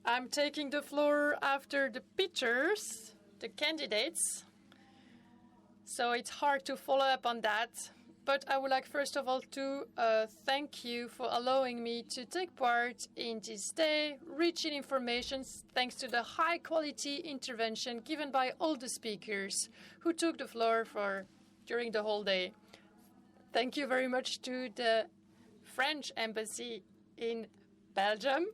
I'm taking the floor after the pictures, the candidates. So it's hard to follow up on that. But I would like, first of all, to thank you for allowing me to take part in this day, rich in information, thanks to the high-quality intervention given by all the speakers who took the floor during the whole day. Thank you very much to the French Embassy in Belgium.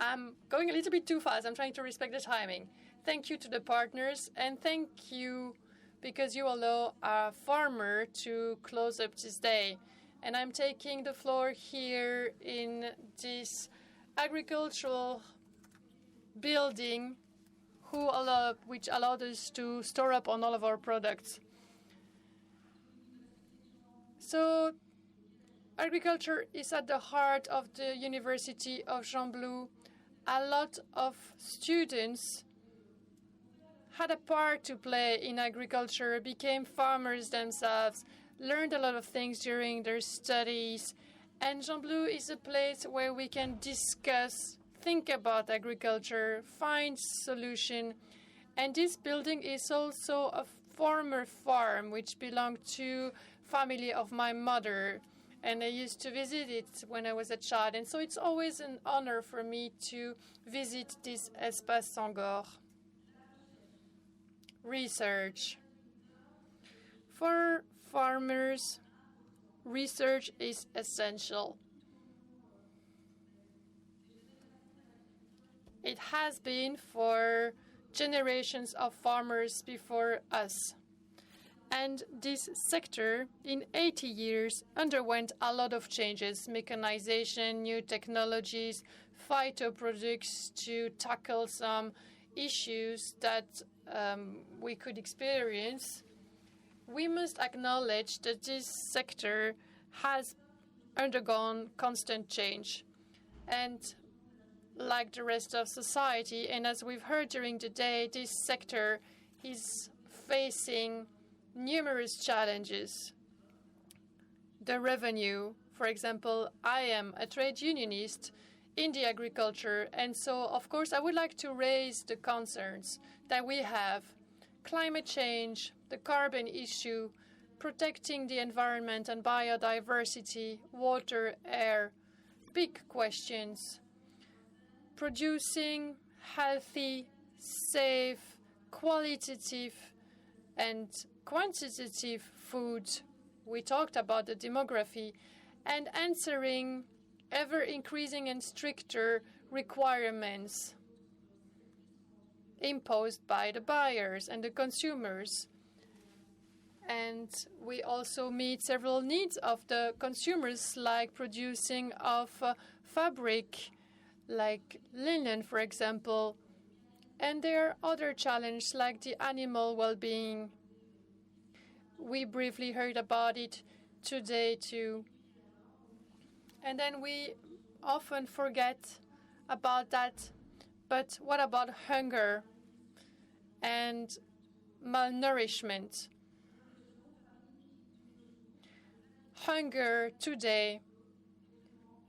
I'm going a little bit too fast. I'm trying to respect the timing. Thank you to the partners, and thank you because you allow a farmer to close up this day. And I'm taking the floor here in this agricultural building which allowed us to store up on all of our products. So agriculture is at the heart of the University of Gembloux. A lot of students had a part to play in agriculture, became farmers themselves, learned a lot of things during their studies. And Gembloux is a place where we can discuss, think about agriculture, find solution. And this building is also a former farm which belonged to family of my mother. And I used to visit it when I was a child. And so it's always an honor for me to visit this Espace Sangor. Research. For farmers, research is essential. It has been for generations of farmers before us. And this sector, in 80 years, underwent a lot of changes: mechanization, new technologies, phytoproducts to tackle some issues that we could experience. We must acknowledge that this sector has undergone constant change. And like the rest of society, and as we've heard during the day, this sector is facing numerous challenges. The revenue, for example, I am a trade unionist in the agriculture, and so, of course, I would like to raise the concerns that we have. Climate change, the carbon issue, protecting the environment and biodiversity, water, air, big questions. Producing healthy, safe, qualitative, and quantitative food. We talked about the demography, and answering ever-increasing and stricter requirements imposed by the buyers and the consumers. And we also meet several needs of the consumers, like producing of fabric, like linen, for example. And there are other challenges like the animal well-being. We briefly heard about it today too. And then we often forget about that. But what about hunger and malnourishment? Hunger today,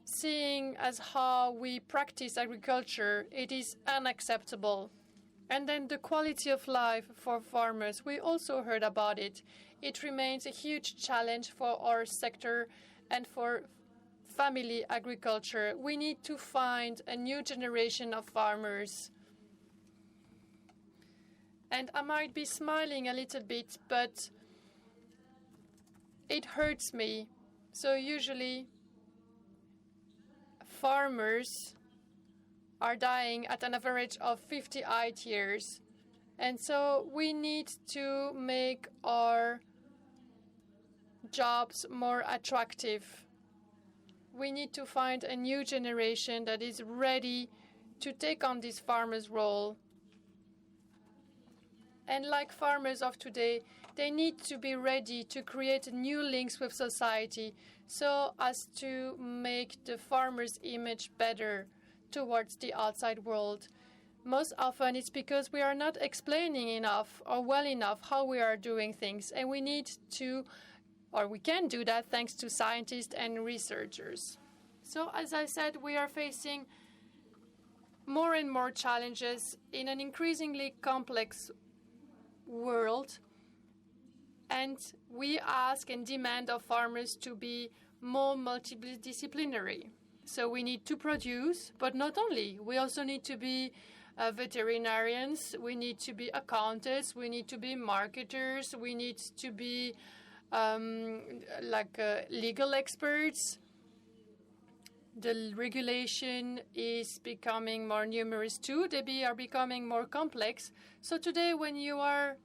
seeing as how we practice agriculture, it is unacceptable. And then the quality of life for farmers, we also heard about it. It remains a huge challenge for our sector and for family agriculture. We need to find a new generation of farmers. And I might be smiling a little bit, but it hurts me. So usually farmers are dying at an average of 58 years. And so we need to make our jobs more attractive. We need to find a new generation that is ready to take on this farmer's role. And like farmers of today, they need to be ready to create new links with society so as to make the farmer's image better towards the outside world. Most often it's because we are not explaining enough or well enough how we are doing things, and we need to, or we can do that thanks to scientists and researchers. So as I said, we are facing more and more challenges in an increasingly complex world, and we ask and demand of farmers to be more multidisciplinary. So we need to produce, but not only. We also need to be veterinarians, we need to be accountants, we need to be marketers, we need to be legal experts. The regulation is becoming more numerous too. They are becoming more complex. So today when you are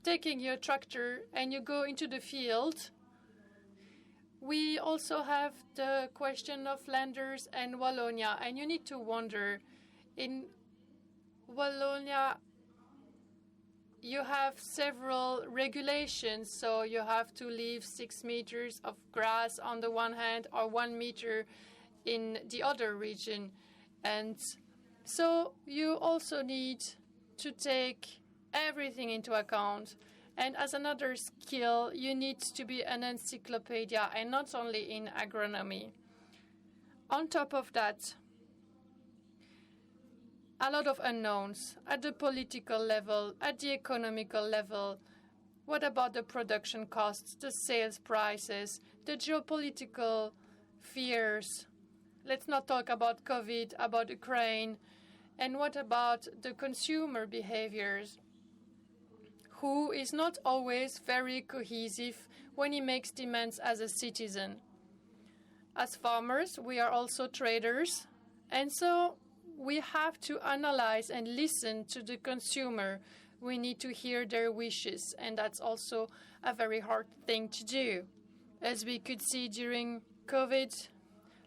taking your tractor and you go into the field, we also have the question of Flanders and Wallonia. And you need to wonder, in Wallonia, you have several regulations. So you have to leave 6 meters of grass on the one hand or 1 meter in the other region. And so you also need to take everything into account. And as another skill, you need to be an encyclopedia, and not only in agronomy. On top of that, a lot of unknowns at the political level, at the economical level. What about the production costs, the sales prices, the geopolitical fears? Let's not talk about COVID, about Ukraine. And what about the consumer behaviors? Who is not always very cohesive when he makes demands as a citizen. As farmers, we are also traders, and so we have to analyze and listen to the consumer. We need to hear their wishes, and that's also a very hard thing to do. As we could see during COVID,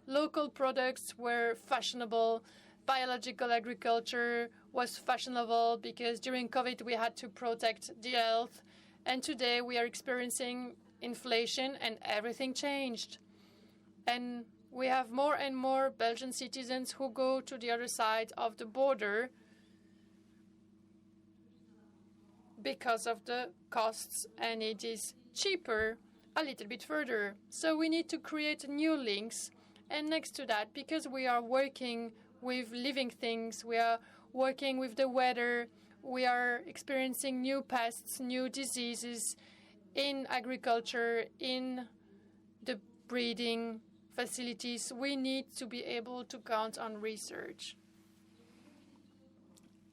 local products were fashionable. Biological agriculture was fashionable because during COVID we had to protect the health. And today we are experiencing inflation and everything changed. And we have more and more Belgian citizens who go to the other side of the border because of the costs, and it is cheaper a little bit further. So we need to create new links. And next to that, because we are working with living things, we are working with the weather, we are experiencing new pests, new diseases in agriculture, in the breeding facilities. We need to be able to count on research.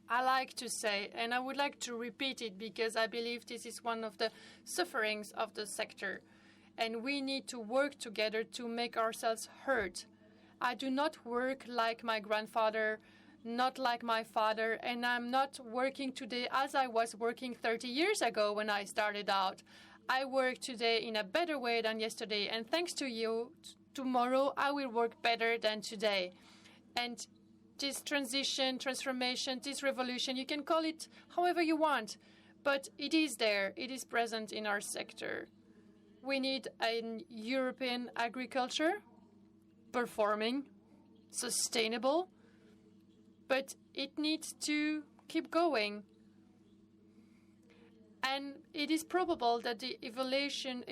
I like to say, and I would like to repeat it because I believe this is one of the sufferings of the sector, and we need to work together to make ourselves heard. I do not work like my grandfather, not like my father, and I'm not working today as I was working 30 years ago when I started out. I work today in a better way than yesterday, and thanks to you, tomorrow I will work better than today. And this transition, transformation, this revolution, you can call it however you want, but it is there, it is present in our sector. We need a European agriculture, performing, sustainable, but it needs to keep going. And it is probable that the evolution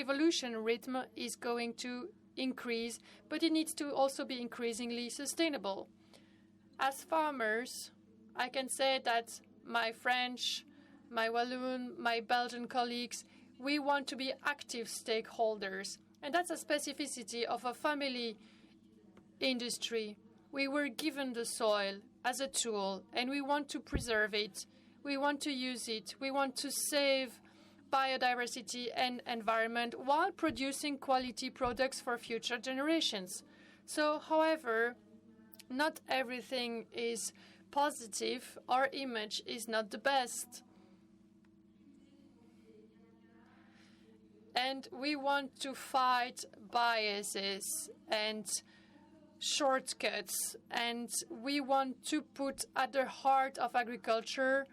rhythm is going to increase, but it needs to also be increasingly sustainable. As farmers, I can say that my French, my Walloon, my Belgian colleagues, we want to be active stakeholders. And that's a specificity of a family industry. We were given the soil as a tool, and we want to preserve it. We want to use it. We want to save biodiversity and environment while producing quality products for future generations. So, however, not everything is positive. Our image is not the best. And we want to fight biases and shortcuts, and we want to put at the heart of agriculture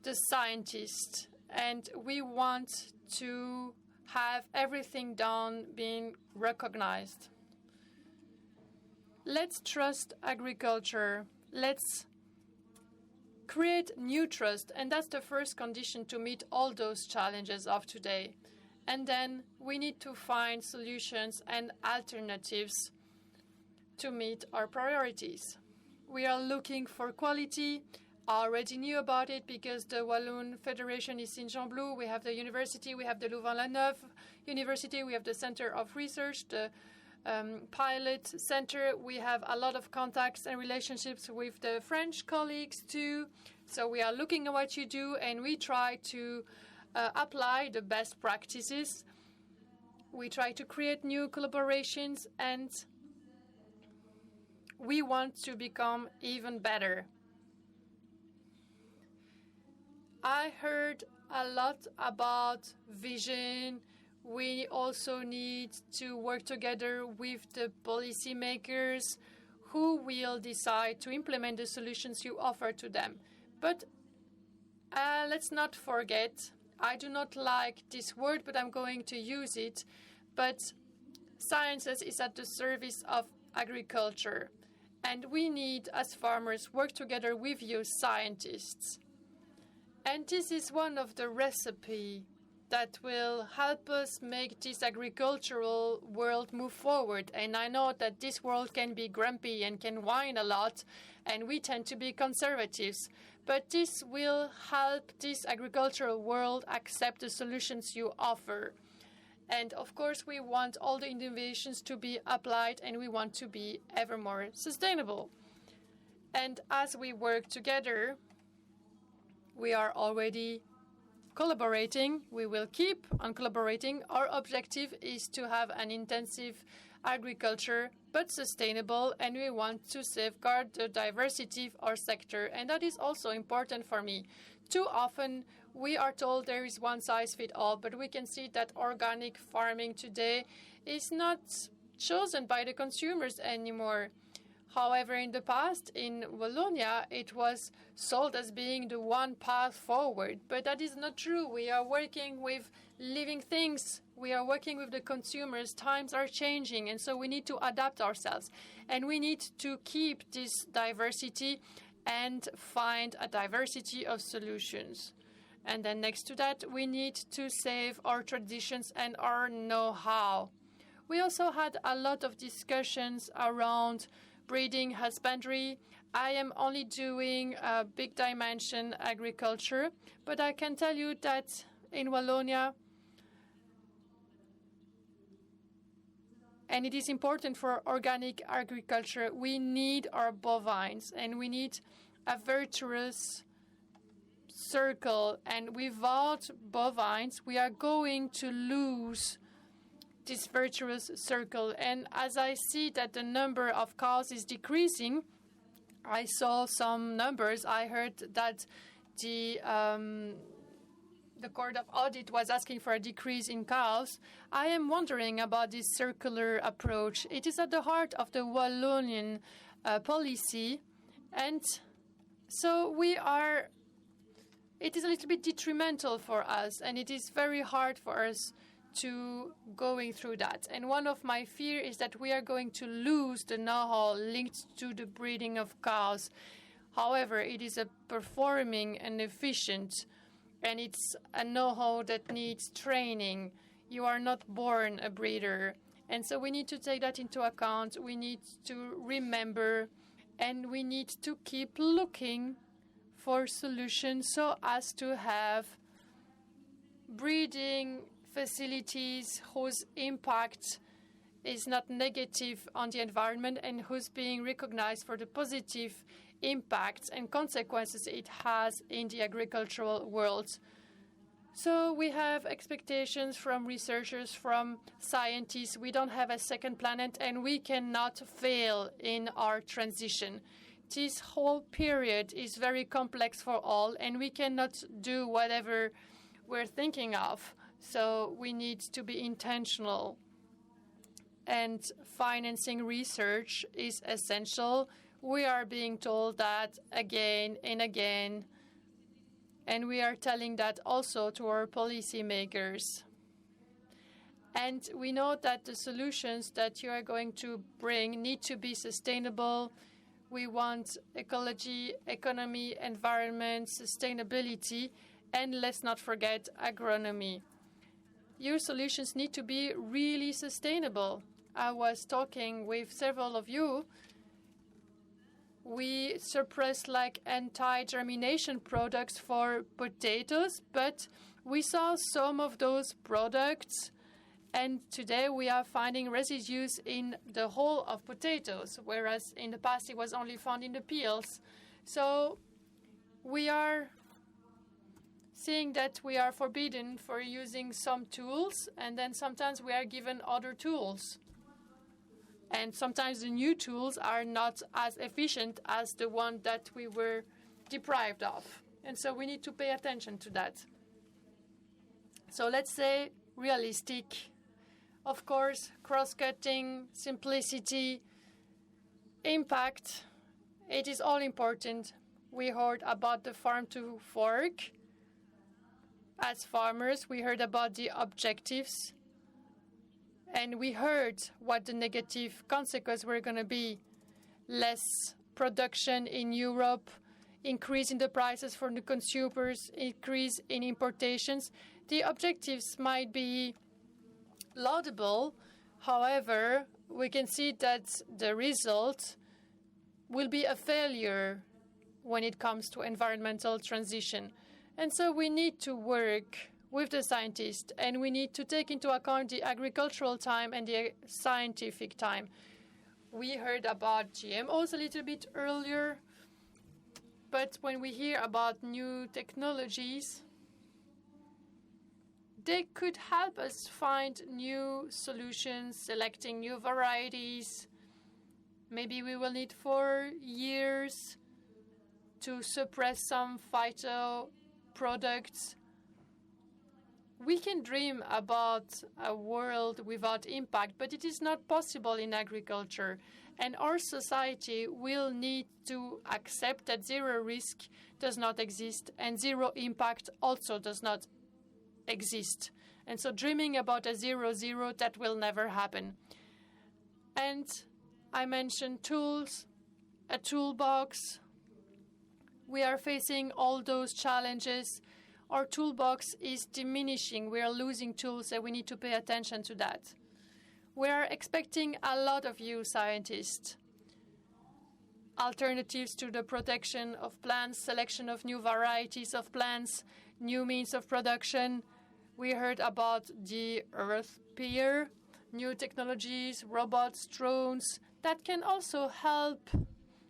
the scientist, and we want to have everything done being recognized. Let's trust agriculture. Let's create new trust, and that's the first condition to meet all those challenges of today. And then we need to find solutions and alternatives to meet our priorities. We are looking for quality. I already knew about it because the Walloon Federation is in Gembloux. We have the university, we have the Louvain-la-Neuve University, we have the Center of Research, the Pilot Center. We have a lot of contacts and relationships with the French colleagues too. So we are looking at what you do, and we try to apply the best practices. We try to create new collaborations, and we want to become even better. I heard a lot about vision. We also need to work together with the policymakers who will decide to implement the solutions you offer to them. But let's not forget, I do not like this word, but I'm going to use it, but sciences is at the service of agriculture. And we need, as farmers, work together with you scientists. And this is one of the recipes that will help us make this agricultural world move forward. And I know that this world can be grumpy and can whine a lot, and we tend to be conservatives. But this will help this agricultural world accept the solutions you offer. And of course, we want all the innovations to be applied, and we want to be ever more sustainable. And as we work together, we are already collaborating. We will keep on collaborating. Our objective is to have an intensive agriculture, but sustainable, and we want to safeguard the diversity of our sector. And that is also important for me. Too often, we are told there is one size fits all, but we can see that organic farming today is not chosen by the consumers anymore. However, in the past, in Wallonia, it was sold as being the one path forward. But that is not true. We are working with living things. We are working with the consumers. Times are changing, and so we need to adapt ourselves. And we need to keep this diversity and find a diversity of solutions. And then next to that, we need to save our traditions and our know-how. We also had a lot of discussions around breeding, husbandry. I am only doing big dimension agriculture, but I can tell you that in Wallonia, and it is important for organic agriculture, we need our bovines, and we need a virtuous circle. And without bovines, we are going to lose this virtuous circle. And as I see that the number of cows is decreasing, I saw some numbers. I heard that the Court of Audit was asking for a decrease in cows. I am wondering about this circular approach. It is at the heart of the Wallonian policy, and so it is a little bit detrimental for us, and it is very hard for us to going through that. And one of my fears is that we are going to lose the know-how linked to the breeding of cows. However, it is a performing and efficient, and it's a know-how that needs training. You are not born a breeder. And so we need to take that into account. We need to remember, and we need to keep looking for solutions so as to have breeding facilities whose impact is not negative on the environment and who's being recognized for the positive impacts and consequences it has in the agricultural world. So we have expectations from researchers, from scientists. We don't have a second planet, and we cannot fail in our transition. This whole period is very complex for all, and we cannot do whatever we're thinking of. So we need to be intentional, and financing research is essential. We are being told that again and again, and we are telling that also to our policymakers. And we know that the solutions that you are going to bring need to be sustainable. We want ecology, economy, environment, sustainability, and let's not forget agronomy. Your solutions need to be really sustainable. I was talking with several of you. we suppress like anti-germination products for potatoes, but we saw some of those products, and today we are finding residues in the hull of potatoes, whereas in the past it was only found in the peels. So we are seeing that we are forbidden for using some tools, and then sometimes we are given other tools. And sometimes the new tools are not as efficient as the one that we were deprived of. And so we need to pay attention to that. So let's say realistic. Of course, cross-cutting, simplicity, impact, it is all important. We heard about the farm to fork. As farmers, we heard about the objectives. And we heard what the negative consequences were going to be. Less production in Europe, increase in the prices for the consumers, increase in importations. The objectives might be laudable. However, we can see that the result will be a failure when it comes to environmental transition. And so we need to work with the scientists, and we need to take into account the agricultural time and the scientific time. We heard about GMOs a little bit earlier, but when we hear about new technologies, they could help us find new solutions, selecting new varieties. Maybe we will need 4 years to suppress some phyto products. We can dream about a world without impact, but it is not possible in agriculture. And our society will need to accept that zero risk does not exist and zero impact also does not exist. And so dreaming about a 0-0, that will never happen. And I mentioned tools, a toolbox. We are facing all those challenges. Our toolbox is diminishing. We are losing tools, and we need to pay attention to that. We are expecting a lot of you scientists. Alternatives to the protection of plants, selection of new varieties of plants, new means of production. We heard about the earth peer, new technologies, robots, drones, that can also help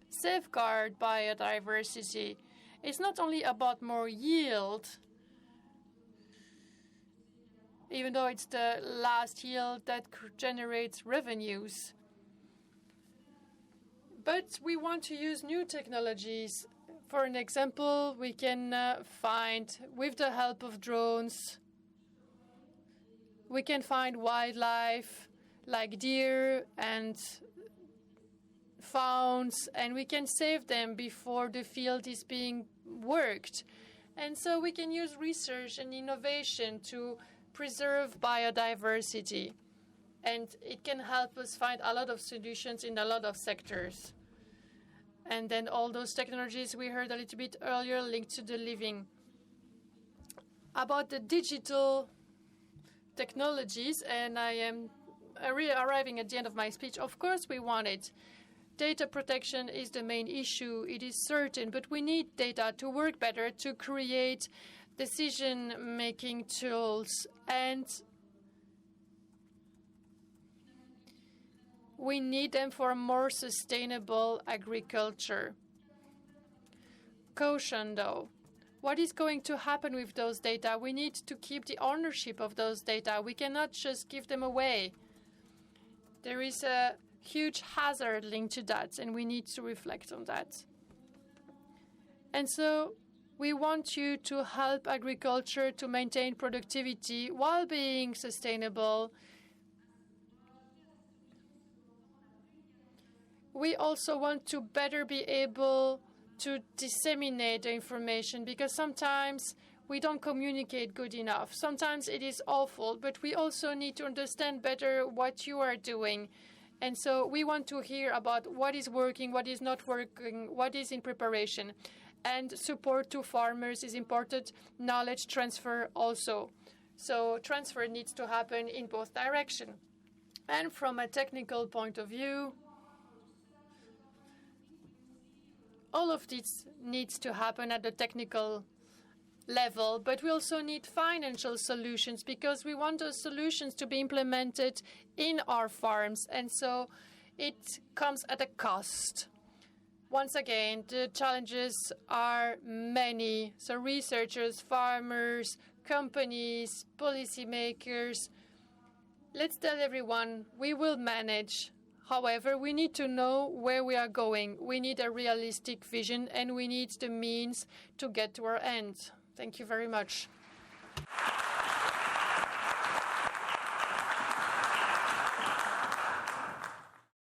safeguard biodiversity. It's not only about more yield, even though it's the last yield that generates revenues. But we want to use new technologies. For an example, we can find, with the help of drones, we can find wildlife like deer and fawns, and we can save them before the field is being worked. And so we can use research and innovation to preserve biodiversity. And it can help us find a lot of solutions in a lot of sectors. And then all those technologies we heard a little bit earlier linked to the living. About the digital technologies, and I am arriving at the end of my speech, of course we want it. Data protection is the main issue, it is certain, but we need data to work better, to create decision-making tools, and we need them for more sustainable agriculture. Caution, though. What is going to happen with those data? We need to keep the ownership of those data. We cannot just give them away. There is a huge hazard linked to that, and we need to reflect on that. And so we want you to help agriculture to maintain productivity while being sustainable. We also want to better be able to disseminate the information, because sometimes we don't communicate good enough. Sometimes it is awful, but we also need to understand better what you are doing. And so we want to hear about what is working, what is not working, what is in preparation. And support to farmers is important, knowledge transfer also. So transfer needs to happen in both directions. And from a technical point of view, All of this needs to happen at the technical level, but we also need financial solutions because we want those solutions to be implemented in our farms, and so it comes at a cost. Once again, the challenges are many. So researchers, farmers, companies, policymakers, let's tell everyone we will manage. However, we need to know where we are going. We need a realistic vision and we need the means to get to our end. Thank you very much.